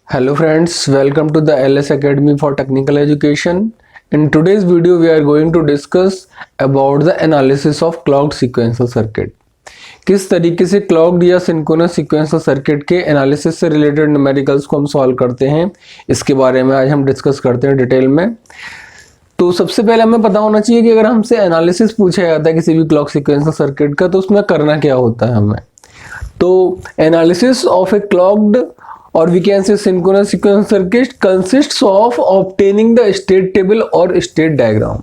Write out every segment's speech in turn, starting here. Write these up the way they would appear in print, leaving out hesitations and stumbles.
Hello friends, welcome to the LS Academy for Technical Education. In today's video, we are going to discuss about the analysis of clocked sequential circuit. किस तरीके से clogged या synchronous sequential circuit के analysis से related numericals को हम solve करते हैं, इसके बारे में आज हम डिस्कस करते हैं डिटेल में। तो सबसे पहले हमें पता होना चाहिए कि अगर हमसे एनालिसिस पूछा जाता है किसी भी क्लॉक सीक्वेंशियल सर्किट का, तो उसमें करना क्या होता है हमें। तो एनालिसिस ऑफ ए क्लॉक्ड और we can say synchronous sequential circuit consists of obtaining the state table और स्टेट डायग्राम।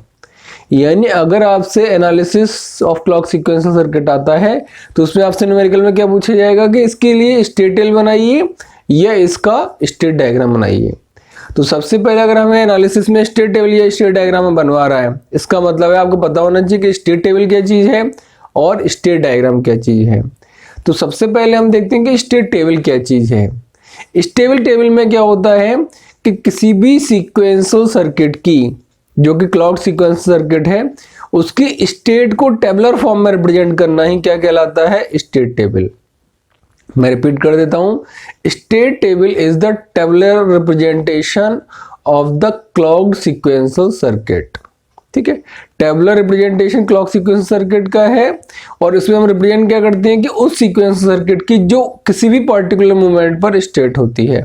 यानी अगर आपसे analysis of clock sequential circuit आता है तो उसमें आपसे न्यूमेरिकल में क्या पूछा जाएगा कि इसके लिए स्टेट टेबल बनाइए या इसका स्टेट डायग्राम बनाइए। तो सबसे पहले अगर हमें एनालिसिस में स्टेट टेबल या स्टेट डायग्राम बनवा रहा है, इसका मतलब है आपको पता होना चाहिए कि स्टेट टेबल क्या चीज़ है और स्टेट डायग्राम क्या चीज़ है। तो सबसे पहले हम देखते हैं कि स्टेट टेबल क्या चीज़ है। स्टेबल टेबल में क्या होता है कि किसी भी सीक्वेंशियल सर्किट की, जो कि क्लॉक सीक्वेंस सर्किट है, उसकी स्टेट को टेबलर फॉर्म में रिप्रेजेंट करना ही क्या कहलाता है, स्टेट टेबल। मैं रिपीट कर देता हूं, state table is the tabular representation of the clock sequential circuit. ठीक है, tabular representation clock sequence circuit का है और इसमें हम रिप्रेजेंट क्या करते हैं कि उस सीक्वेंस सर्किट की जो किसी भी पर्टिकुलर मोमेंट पर स्टेट होती है,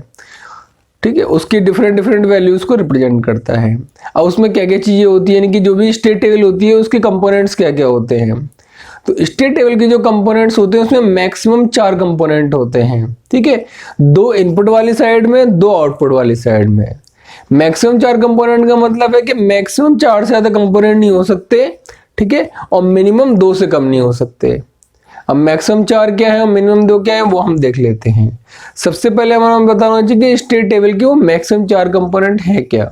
ठीक है, उसकी डिफरेंट वैल्यूज को रिप्रेजेंट करता है। अब उसमें क्या क्या चीजें होती है, यानी कि जो भी स्टेट टेबल होती है उसके कंपोनेंट्स क्या क्या होते हैं। तो स्टेट टेबल के जो कंपोनेंट्स होते हैं उसमें मैक्सिमम 4 कंपोनेंट होते हैं। ठीक है, 2 इनपुट वाली साइड में, 2 आउटपुट वाली साइड में। मैक्सिमम 4 कंपोनेंट का मतलब है कि मैक्सिमम 4 से ज्यादा कंपोनेंट नहीं हो सकते, ठीक है, और मिनिमम 2 से कम नहीं हो सकते। अब मैक्सिमम 4 क्या है और मिनिमम 2 क्या है वो हम देख लेते हैं। सबसे पहले हमें बताना चाहिए कि स्टेट टेबल के वो मैक्सिमम 4 कंपोनेंट है क्या।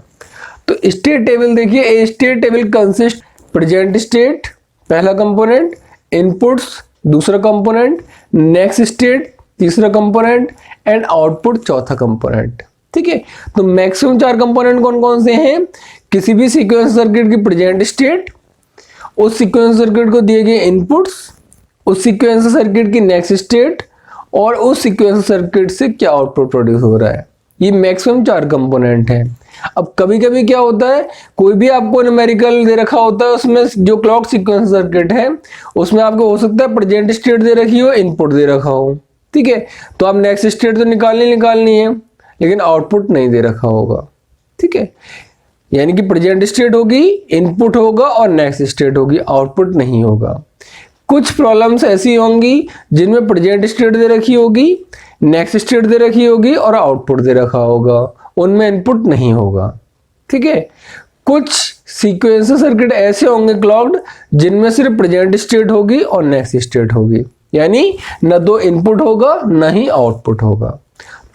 तो स्टेट टेबल देखिए, a state table consist present state पहला कंपोनेंट, इनपुट्स दूसरा कंपोनेंट, नेक्स्ट स्टेट तीसरा कंपोनेंट एंड आउटपुट चौथा कंपोनेंट। ठीक है, तो मैक्सिमम 4 कंपोनेंट कौन कौन से हैं, किसी भी सीक्वेंस सर्किट की प्रेजेंट स्टेट, उस सीक्वेंस सर्किट को दिए गए इनपुट्स, उस सीक्वेंस सर्किट की नेक्स्ट स्टेट और उस सीक्वेंस सर्किट से क्या आउटपुट प्रोड्यूस हो रहा है। ये मैक्सिमम 4 कंपोनेंट है। अब कभी कभी क्या होता है, कोई भी आपको न्यूमेरिकल दे रखा होता है, उसमें जो क्लॉक सीक्वेंस सर्किट है उसमें आपको हो सकता है प्रेजेंट स्टेट दे रखी हो, इनपुट दे रखा हो। ठीक है, तो आप नेक्स्ट स्टेट तो निकालनी है लेकिन आउटपुट नहीं दे रखा होगा। ठीक है, यानी कि प्रेजेंट स्टेट होगी, इनपुट होगा और नेक्स्ट स्टेट होगी, आउटपुट नहीं होगा। कुछ प्रॉब्लम्स ऐसी होंगी जिनमें प्रेजेंट स्टेट दे रखी होगी, नेक्स्ट स्टेट दे रखी होगी और आउटपुट दे रखा होगा, उनमें इनपुट नहीं होगा। ठीक है, कुछ सीक्वेंशियल सर्किट ऐसे होंगे क्लॉक्ड जिनमें सिर्फ प्रेजेंट स्टेट होगी और नेक्स्ट स्टेट होगी, यानी न तो इनपुट होगा न ही आउटपुट होगा।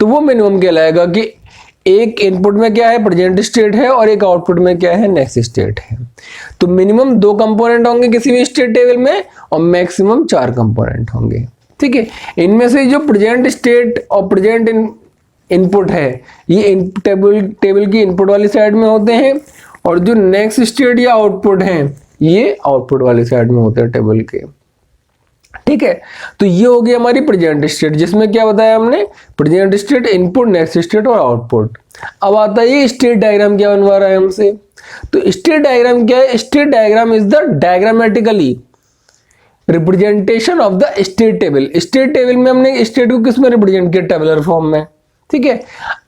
तो वो मिनिमम कहलाएगा कि एक इनपुट में क्या है, प्रेजेंट स्टेट है, और एक आउटपुट में क्या है, नेक्स्ट स्टेट है। तो मिनिमम 2 कंपोनेंट होंगे किसी भी स्टेट टेबल में और मैक्सिमम 4 कंपोनेंट होंगे। ठीक है, इनमें से जो प्रेजेंट स्टेट और प्रेजेंट इनपुट है ये टेबल की इनपुट वाली साइड में होते हैं और जो नेक्स्ट स्टेट या आउटपुट है ये आउटपुट वाली साइड में होते हैं टेबल के। ठीक है, तो ये हो गई हमारी प्रेजेंट स्टेट, जिसमें क्या बताया हमने, present state, input, next state और आउटपुट। अब आता है ये स्टेट डायग्राम क्या बनवा रहा है हमसे। तो स्टेट डायग्राम क्या है, state diagram is the diagrammatically representation of the state table. State table में हमने स्टेट को किस में रिप्रेजेंट किया, टेबलर फॉर्म में। ठीक है,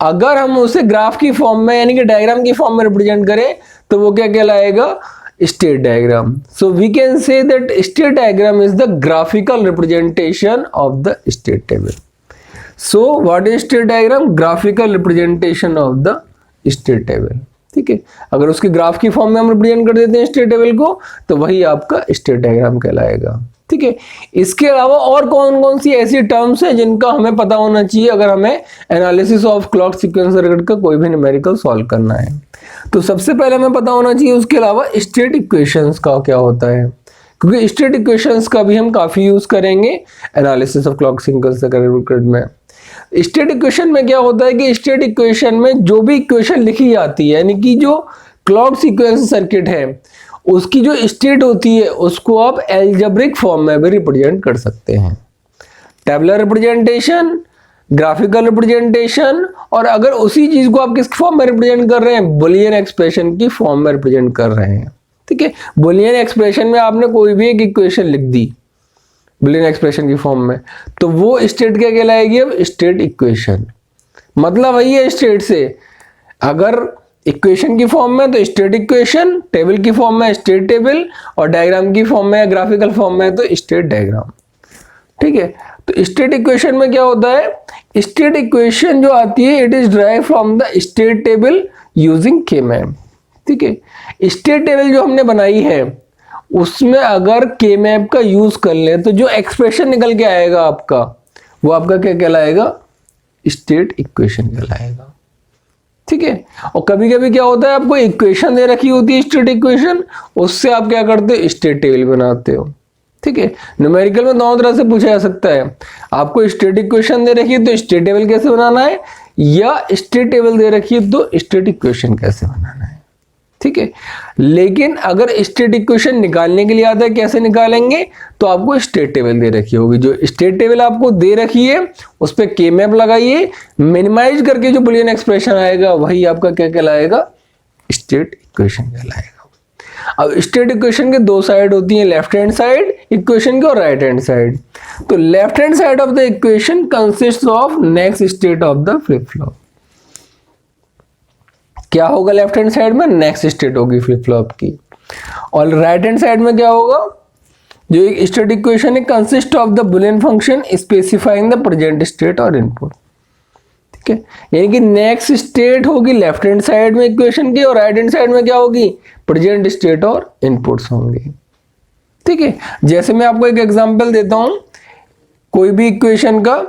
अगर हम उसे ग्राफ की फॉर्म में यानी कि डायग्राम की फॉर्म में रिप्रेजेंट करें तो वो क्या कहलाएगा, state diagram. So we can say that state diagram is the graphical representation of the state table. So what is state diagram? Graphical representation of the state table. ठीक है, अगर उसके ग्राफ की फॉर्म में हम रिप्रेजेंट कर देते हैं स्टेट टेबल को तो वही आपका स्टेट डायग्राम कहलाएगा। ठीक है, इसके अलावा और कौन कौन सी ऐसी टर्म्स है जिनका हमें पता होना चाहिए अगर हमें analysis of clock sequence circuit का कोई भी न्यूमेरिकल सॉल्व करना है। तो सबसे पहले हमें पता होना चाहिए उसके अलावा स्टेट इक्वेशंस का क्या होता है, क्योंकि स्टेट इक्वेशंस का भी हम काफी यूज करेंगे analysis of clock sequence circuit में। स्टेट इक्वेशन में क्या होता है कि स्टेट इक्वेशन में जो भी इक्वेशन लिखी जाती है, यानी कि जो क्लॉक सीक्वेंस सर्किट है उसकी जो स्टेट होती है उसको आप एल्जेब्रिक फॉर्म में भी रिप्रेजेंट कर सकते हैं। टेबलर रिप्रेजेंटेशन ग्राफिकल रिप्रेजेंटेशन, और अगर उसी चीज को आप किस फॉर्म में रिप्रेजेंट कर रहे हैं, बुलियन एक्सप्रेशन की फॉर्म में रिप्रेजेंट कर रहे हैं। ठीक है, बुलियन एक्सप्रेशन में आपने कोई भी एक इक्वेशन लिख दी बुलियन एक्सप्रेशन की फॉर्म में, तो वो स्टेट क्या कहलाएगी, अब स्टेट इक्वेशन। मतलब वही है स्टेट से, अगर इक्वेशन की फॉर्म में तो स्टेट इक्वेशन, टेबल की फॉर्म में स्टेट टेबल, और डायग्राम की फॉर्म में, ग्राफिकल फॉर्म में तो स्टेट डायग्राम। ठीक है, तो स्टेट इक्वेशन में क्या होता है, स्टेट इक्वेशन जो आती है it is drive from the state table using के मैप। ठीक है, स्टेट टेबल जो हमने बनाई है उसमें अगर के मैप का यूज कर ले तो जो एक्सप्रेशन निकल के आएगा आपका, वो आपका क्या कहलाएगा, स्टेट इक्वेशन कहलाएगा। ठीक है, और कभी कभी क्या होता है, आपको इक्वेशन दे रखी होती है स्टेट इक्वेशन, उससे आप क्या करते हो, स्टेट टेबल बनाते हो। ठीक है, न्यूमेरिकल में दोनों तरह से पूछा जा सकता है, आपको स्टेट इक्वेशन दे रखी है तो स्टेट टेबल कैसे बनाना है, या स्टेट टेबल दे रखी है तो स्टेट इक्वेशन कैसे बनाना है। ठीक है, लेकिन अगर स्टेट इक्वेशन निकालने के लिए आता है कैसे निकालेंगे, तो आपको स्टेट टेबल दे रखी होगी, जो स्टेट टेबल आपको दे रखी है उस पर के मैप लगाइए, मिनिमाइज करके जो बुलियन एक्सप्रेशन आएगा वही आपका क्या कहलाएगा, स्टेट इक्वेशन कहलाएगा। अब स्टेट इक्वेशन के दो साइड होती हैं, लेफ्ट हैंड साइड इक्वेशन की और राइट हैंड साइड। तो left hand side of the equation consist of next state of the flip flop. क्या होगा लेफ्ट हैंड साइड में, नेक्स्ट स्टेट होगी फ्लिप फ्लॉप की, और राइट हैंड साइड में क्या होगा, जो एक स्टेट इक्वेशन है consist of the Boolean function specifying the present state और इनपुट। ठीक है, यानी कि नेक्स्ट स्टेट होगी लेफ्ट हैंड साइड में इक्वेशन की, और राइट हैंड साइड में क्या होगी, प्रेजेंट स्टेट और इनपुट्स होंगे। ठीक है, जैसे मैं आपको एक एग्जांपल देता हूं कोई भी इक्वेशन का,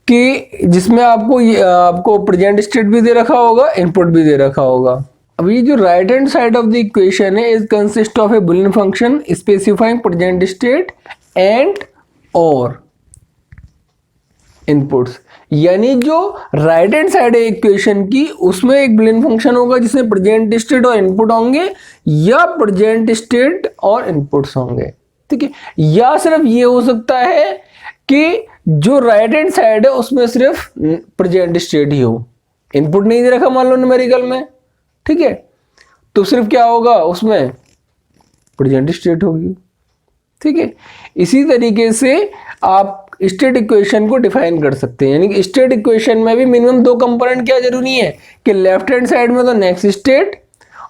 कि जिसमें आपको प्रेजेंट स्टेट भी दे रखा होगा, इनपुट भी दे रखा होगा। अब ये जो right hand side of the equation है is consist of a Boolean function specifying present state and और इनपुट्स। यानी जो राइट हैंड साइड है इक्वेशन की, उसमें एक बुलियन फंक्शन होगा जिसमें प्रेजेंट स्टेट और इनपुट होंगे, या प्रेजेंट स्टेट और इनपुट्स होंगे। ठीक है, या सिर्फ ये हो सकता है कि जो राइट हैंड साइड है उसमें सिर्फ प्रेजेंट स्टेट ही हो, इनपुट नहीं दे रखा मान लो न्यूमेरिकल में। ठीक है, तो सिर्फ क्या होगा, उसमें प्रेजेंट स्टेट होगी। ठीक है, इसी तरीके से आप स्टेट इक्वेशन को डिफाइन कर सकते हैं, यानी कि स्टेट इक्वेशन में भी मिनिमम दो कंपोनेंट क्या जरूरी है, कि लेफ्ट हैंड साइड में तो नेक्स्ट स्टेट,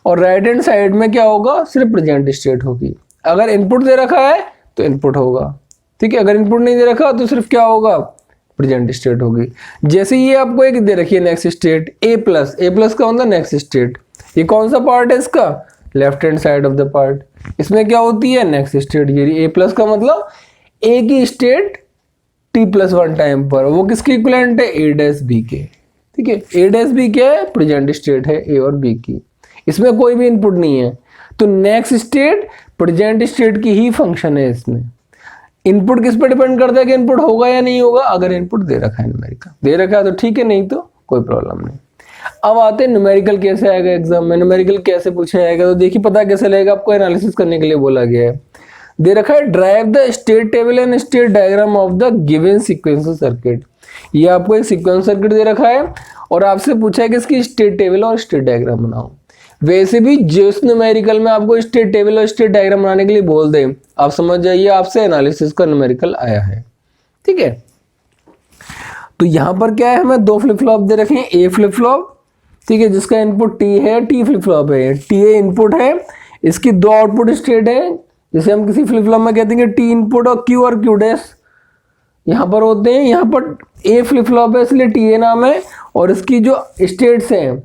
और राइट हैंड साइड में क्या होगा, सिर्फ प्रेजेंट स्टेट होगी। अगर इनपुट दे रखा है तो इनपुट होगा। ठीक है, अगर इनपुट नहीं दे रखा तो सिर्फ क्या होगा, प्रेजेंट स्टेट होगी। जैसे ये आपको एक दे रखी है नेक्स्ट स्टेट ए प्लस का मतलब नेक्स्ट स्टेट, ये कौन सा पार्ट है इसका, left hand side of the part, इसमें क्या होती है, नेक्स्ट स्टेट। ये ए प्लस का मतलब ए की स्टेट t+1 टाइम पर, वो किसके इक्विवेलेंट है, ए डैश बी के। ठीक है, ए डैश बी क्या है, प्रेजेंट स्टेट है ए और बी की, इसमें कोई भी इनपुट नहीं है, तो नेक्स्ट स्टेट प्रेजेंट स्टेट की ही फंक्शन है। इसमें इनपुट किस पर डिपेंड करता है कि इनपुट होगा या नहीं होगा, अगर इनपुट दे रखा है न्यूमेरिकल, दे रखा है तो ठीक है, नहीं तो कोई प्रॉब्लम नहीं। अब आते हैं न्यूमेरिकल कैसे आएगा एग्जाम में, न्यूमेरिकल कैसे पूछा जाएगा, तो देखिए पता कैसे लगेगा, आपको एनालिसिस करने के लिए बोला गया है। दे रखा है drive the state table and state diagram of the given sequential circuit. ये आपको एक सीक्वेंस सर्किट दे रखा है और आपसे पूछा है कि इसकी स्टेट टेबल और स्टेट डायग्राम बनाओ। वैसे भी जिस न्यूमेरिकल में आपको स्टेट टेबल और स्टेट डायग्राम बनाने के लिए बोल दे, आप समझ जाइए आपसे एनालिसिस का न्यूमेरिकल आया है। ठीक है, तो यहां पर क्या है, हमें दो फ्लिप फ्लॉप दे रखे हैं, ए फ्लिप फ्लॉप, ठीक है, जिसका इनपुट टी है, टी फ्लिप फ्लॉप है, टी ए इनपुट है, इसकी दो आउटपुट स्टेट है, जैसे हम किसी फ्लिप फ्लॉप में कहते हैं टी इनपुट और क्यू डैश यहाँ पर होते हैं। यहाँ पर ए फ्लिप फ्लॉप है इसलिए टी ए नाम है, और इसकी जो स्टेट्स हैं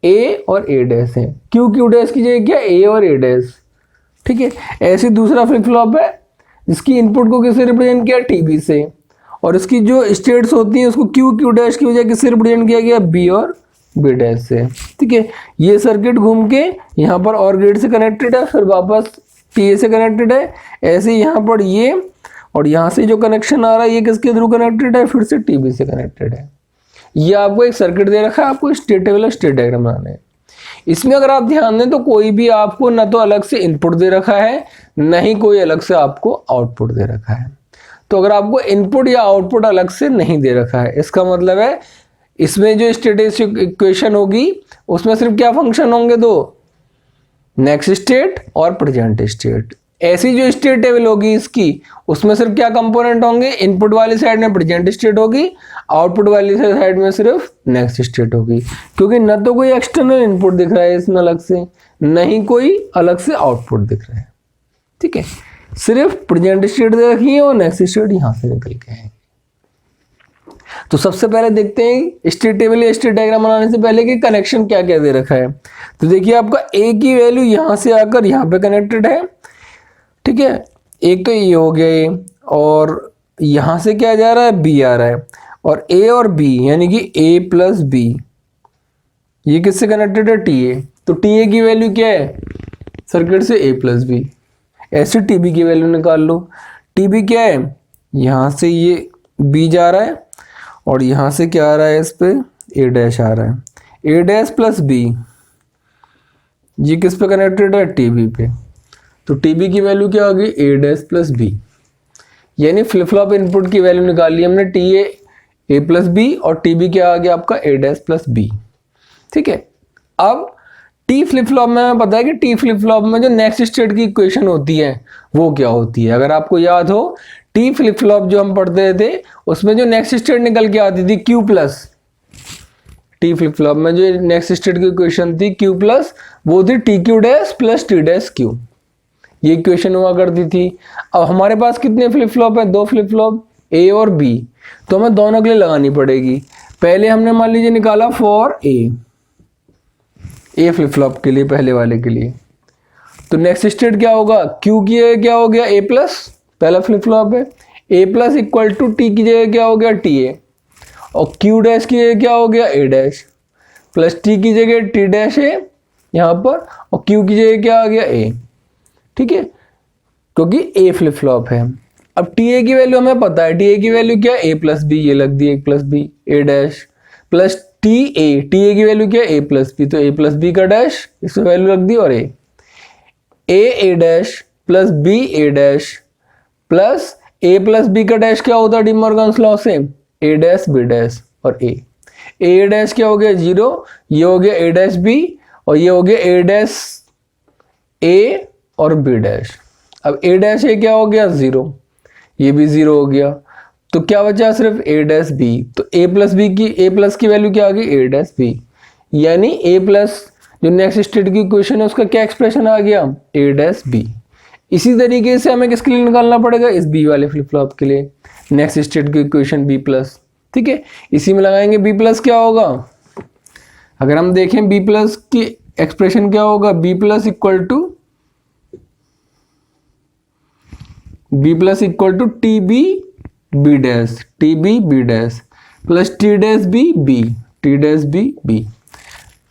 ए और ए डैश है, क्यू डैश की जगह क्या, ए और ए डैश। ठीक है, ऐसे दूसरा फ्लिप फ्लॉप है जिसकी इनपुट को किससे रिप्रेजेंट किया, टी बी से, और इसकी जो स्टेट्स होती हैं उसको क्यू डैश की वजह किससे रिप्रेजेंट किया गया, बी और बी डैश से। ठीक है, ये सर्किट घूम के यहाँ पर और गेट से कनेक्टेड है, फिर वापस टी ए से कनेक्टेड है, ऐसे यहाँ पर ये और यहाँ से जो कनेक्शन आ रहा है ये किसके थ्रू कनेक्टेड है, फिर से टीबी से कनेक्टेड है। ये आपको एक सर्किट दे रखा है, आपको स्टेट टेबल और स्टेट डायग्राम बनाना है। इसमें अगर आप ध्यान दें तो कोई भी आपको ना तो अलग से इनपुट दे रखा है, ना ही कोई अलग से आपको आउटपुट दे रखा है। तो अगर आपको इनपुट या आउटपुट अलग से नहीं दे रखा है, इसका मतलब है इसमें जो स्टेटिस्टिक इक्वेशन होगी उसमें सिर्फ क्या फंक्शन होंगे, दो, नेक्स्ट स्टेट और प्रेजेंट स्टेट। ऐसी जो स्टेट टेबल होगी इसकी, उसमें सिर्फ क्या कंपोनेंट होंगे, इनपुट वाली साइड में प्रेजेंट स्टेट होगी, आउटपुट वाली साइड में सिर्फ नेक्स्ट स्टेट होगी, क्योंकि न तो कोई एक्सटर्नल इनपुट दिख रहा है इसमें अलग से, नहीं कोई अलग से आउटपुट दिख रहा है। ठीक है, सिर्फ प्रेजेंट स्टेट दे रखी है और नेक्स्ट स्टेट यहां से निकल के आएंगे। तो सबसे पहले देखते हैं स्टेट टेबल या स्टेट डायग्राम बनाने से पहले कि कनेक्शन क्या क्या दे रखा है। तो देखिए आपका ए की वैल्यू यहां से आकर यहां पे कनेक्टेड है। ठीक है, एक तो ये हो गया ये, और यहां से क्या जा रहा है, बी आ रहा है, और ए और बी यानी कि ए प्लस बी, ये किससे कनेक्टेड है, टी ए। तो टी ए की वैल्यू क्या है सर्किट से, ए प्लस बी। ऐसे टी बी की वैल्यू निकाल लो। टी बी क्या है, यहां से ये बी जा रहा है और यहां से क्या आ रहा है, इस पे ए डैश आ रहा है। ए डैश प्लस बी ये किस पे कनेक्टेड है, टी बी पे। तो टी बी की वैल्यू क्या होगी, ए डैश प्लस बी, यानी फ्लिप फ्लॉप इनपुट की वैल्यू निकाल ली हमने, टी ए प्लस बी, और टी बी क्या आ गया आपका, ए डैश प्लस बी। ठीक है, अब टी फ्लिप फ्लॉप में हमें पता है कि टी फ्लिप फ्लॉप में जो नेक्स्ट स्टेट की इक्वेशन होती है वो क्या होती है। अगर आपको याद हो, टी फ्लिप फ्लॉप जो हम पढ़ते थे उसमें जो नेक्स्ट स्टेट निकल के आती थी Q plus, T flip flop में जो नेक्स्ट स्टेट की इक्वेशन थी क्यू प्लस, वो थी T Q dash plus T dash Q, ये इक्वेशन हुआ करती थी। अब हमारे पास कितने फ्लिप फ्लॉप है, दो फ्लिप फ्लॉप, ए और बी, तो हमें दोनों के लिए लगानी पड़ेगी। पहले हमने मान लीजिए निकाला फॉर ए फ्लिप फ्लॉप के लिए, पहले वाले के लिए। तो नेक्स्ट स्टेट क्या होगा, क्यू की जगह क्या हो गया, ए प्लस, पहला फ्लिप फ्लॉप है, ए प्लस इक्वल टू टी की जगह क्या हो गया, टी ए, और क्यू डैश की जगह क्या हो गया, ए डैश, प्लस टी की जगह टी डैश है यहाँ पर, और क्यू की जगह क्या आ गया, ए। ठीक है, क्योंकि ए फ्लिप फ्लॉप है। अब टी ए की वैल्यू हमें पता है, टी ए की वैल्यू क्या, ए प्लस बी, ये लग दी, A plus B, A dash plus T A की वैल्यू क्या, ए प्लस बी, तो ए प्लस बी का डैश, इसमें वैल्यू रख दी, और A dash plus B A dash plus A plus B का डैश क्या होता है, डी मॉर्गन्स लॉ से, ए डैश बी डैश और ए डैश क्या हो गया, 0, ये हो गया ए डैश बी, और ये हो गया ए डैश ए और बी डैश। अब ए डैश ए क्या हो गया, 0, ये भी 0 हो गया, तो क्या बचा सिर्फ ए डैश बी। तो ए प्लस की वैल्यू क्या आ गई, ए डैश बी, यानी ए प्लस जो नेक्स्ट स्टेट की इक्वेशन है उसका क्या एक्सप्रेशन आ गया, ए डैश बी। इसी तरीके से हमें किसके लिए निकालना पड़ेगा, इस बी वाले फ्लिप फ्लॉप के लिए नेक्स्ट स्टेट की इक्वेशन बी प्लस। ठीक है, इसी में लगाएंगे बी प्लस, क्या होगा, अगर हम देखें बी प्लस की एक्सप्रेशन क्या होगा, B plus equal to T B B dash, T B B dash plus T dash B B, T dash B B.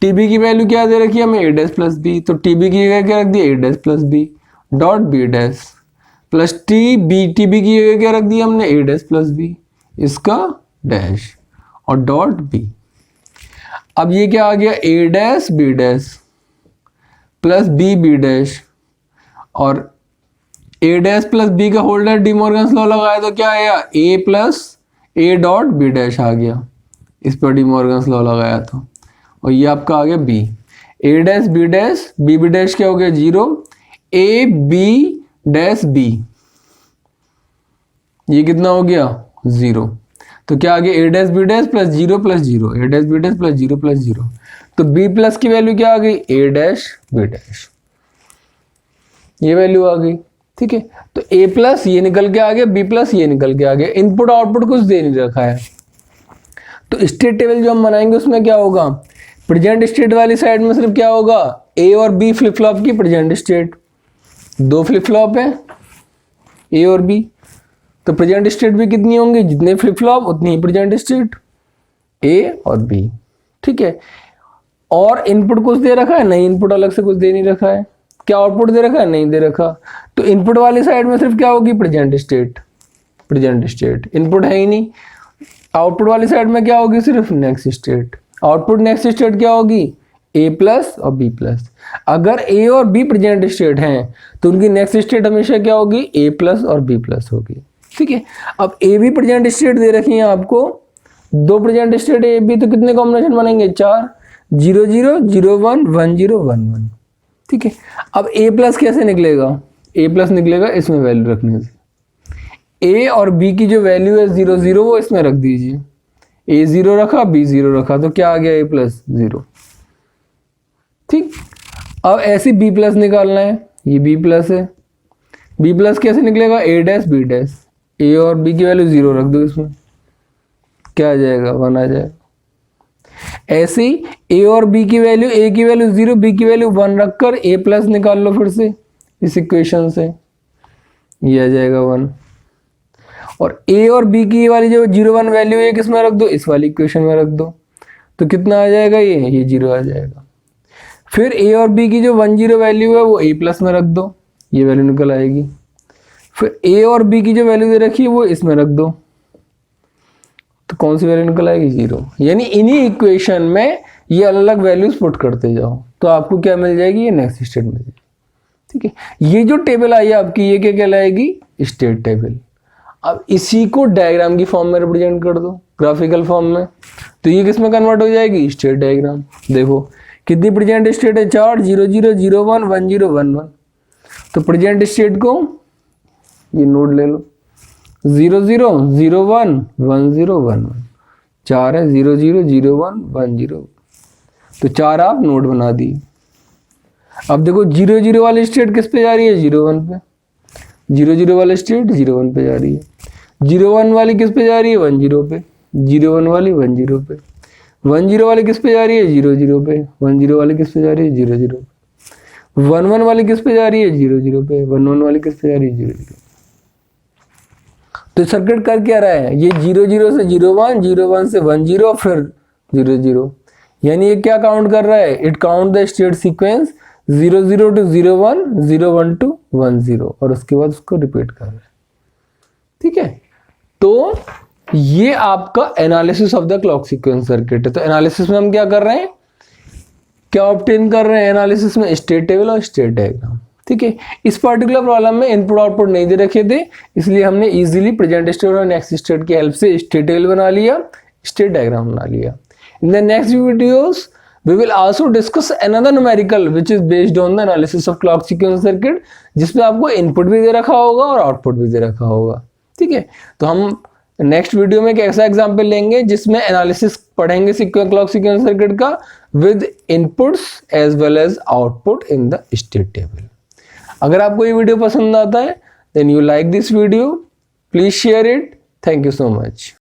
T B की वैल्यू क्या दे रखी है हमें, ए डैश प्लस बी, तो टी बी की जगह क्या रख दिया, A dash plus B dot B dash plus T B की जगह क्या रख दिया हमने, ए डैश प्लस बी, इसका डैश और डॉट बी। अब ये क्या आ गया, A dash B dash plus B B dash, और ए डैश प्लस बी का होल्डर डी मॉर्गन्स लॉ लगाया तो क्या आया, A plus A dot B dash आ गया, इस पर डी मॉर्गन्स लॉ लगाया तो, और ये आपका आ गया B, A dash B dash क्या हो गया, 0, ए बी डैश बी, ये कितना हो गया, 0, तो क्या आ गया, A dash B dash plus 0 plus 0, A dash B dash plus 0 plus 0, तो बी प्लस की वैल्यू क्या आ गई, ए डैश बी डैश, ये वैल्यू आ गई। ठीक है, तो ए प्लस ये निकल के आ गया, बी प्लस ये निकल के आ गया, इनपुट आउटपुट कुछ दे नहीं रखा है। तो स्टेट टेबल जो हम बनाएंगे उसमें क्या होगा, प्रेजेंट स्टेट वाली साइड में सिर्फ क्या होगा, ए और बी फ्लिप फ्लॉप की प्रेजेंट स्टेट, दो फ्लिप फ्लॉप है ए और बी, तो प्रेजेंट स्टेट भी कितनी होंगी, जितने फ्लिप फ्लॉप उतनी ही प्रेजेंट स्टेट, ए और बी। ठीक है, और इनपुट कुछ दे रखा है, नहीं इनपुट अलग से कुछ दे नहीं रखा है। क्या आउटपुट दे रखा है, नहीं दे रखा, तो इनपुट वाली साइड में सिर्फ क्या होगी, प्रेजेंट स्टेट, इनपुट है ही नहीं। आउटपुट वाली साइड में क्या होगी, सिर्फ next state, output next state क्या होगी, ए प्लस और बी प्लस। अगर ए और बी प्रेजेंट स्टेट हैं तो उनकी नेक्स्ट स्टेट हमेशा क्या होगी, ए प्लस और बी प्लस होगी। ठीक है। अब ए भी प्रेजेंट स्टेट दे रखी है आपको, 2 प्रेजेंट स्टेट ए बी, तो कितने कॉम्बिनेशन बनेंगे 4, 0 0 0 1 1 0 1 1। ठीक है। अब ए प्लस कैसे निकलेगा, ए प्लस निकलेगा इसमें वैल्यू रखने से। ए और बी की जो वैल्यू है 0 0 वो इसमें रख दीजिए, ए 0 रखा बी 0 रखा, तो क्या आ गया ए प्लस 0। ठीक। अब ऐसे बी प्लस निकालना है, ये बी प्लस है, बी प्लस कैसे निकलेगा, ए डैश बी डैश, ए और बी की वैल्यू 0 रख दो इसमें, क्या आ जाएगा 1 आ जाएगा। ऐसे ही ए और बी की वैल्यू, ए की वैल्यू 0 बी की वैल्यू 1 रखकर ए प्लस निकाल लो फिर से इस इक्वेशन से, ये आ जाएगा 1। और ए और बी की वाली जो 0 1 वैल्यू है किसमें रख दो, इस वाली इक्वेशन में रख दो, तो कितना आ जाएगा ये 0 आ जाएगा। फिर ए और बी की जो 1 0 वैल्यू है वो ए प्लस में रख दो, ये वैल्यू निकल आएगी। फिर ए और बी की जो वैल्यू दे रखी है वो इसमें रख दो, तो कौन सी वैल्यू निकल आएगी 0। यानी इन्हीं इक्वेशन में ये अलग अलग वैल्यूज पुट करते जाओ, तो आपको क्या मिल जाएगी, ये नेक्स्ट स्टेट मिल जाएगी। ठीक है। ये जो टेबल आई है आपकी, ये क्या कहलाएगी, स्टेट टेबल। अब इसी को डायग्राम की फॉर्म में रिप्रेजेंट कर दो, ग्राफिकल फॉर्म में, तो ये किस में कन्वर्ट हो जाएगी, स्टेट डायग्राम। देखो कितनी प्रेजेंट स्टेट है, 4, 0 0 0 1 1 0 1 1। तो प्रेजेंट स्टेट को ये नोड ले लो, 0 0 0 1 1 0 1 1, 4 है, 0 0 0 1 1 0, तो 4 आप नोड बना दिए। अब देखो 0 0 वाली स्टेट किस पे जा रही है, 0 1 पे, 0 0 वाली स्टेट 0 1 पे जा रही है, 0 1 वाली किस पे जा रही है, 1 0 पे, 0 1 वाली 1 0 पे, 1 0 वाली किस पे जा रही है, 0 0 पे, 1 0 वाली किस पे जा रही है, 0 0 पे, 1 1 वाली किस पे जा रही है, 0 0 पे, 1 1 वाली किस पे जा रही है, 0 0। तो सर्किट कर क्या रहा है, ये 0 0 से 0 1, 0 1 से 1 0, फिर 0 0, यानी ये क्या काउंट कर रहा है, it count the state sequence 0 0 to 0 1, 0 1 to 1 0, और उसके बाद उसको रिपीट कर रहा है। ठीक है। तो ये आपका analysis of the clock sequence circuit है। तो एनालिसिस में हम क्या कर रहे हैं, क्या ऑब्टेन कर रहे हैं एनालिसिस में, स्टेट टेबल और स्टेट डायग्राम। ठीक है। इस पर्टिकुलर प्रॉब्लम में इनपुट आउटपुट नहीं दे रखे थे, इसलिए हमने इजीली प्रेजेंट स्टेट और नेक्स्ट स्टेट की हेल्प से स्टेट टेबल बना लिया, स्टेट डायग्राम बना लिया। In the next videos we will also discuss another numerical which is based on the analysis of clock sequence circuit, जिसमें आपको इनपुट भी दे रखा होगा और आउटपुट भी दे रखा होगा। ठीक है। तो हम नेक्स्ट वीडियो में एक ऐसा एग्जांपल लेंगे जिसमें एनालिसिस पढ़ेंगे क्लॉक सीक्वेंस सर्किट का with inputs as well as output in the state table. अगर आपको ये वीडियो पसंद आता है then you like this video, please share it. Thank you so much.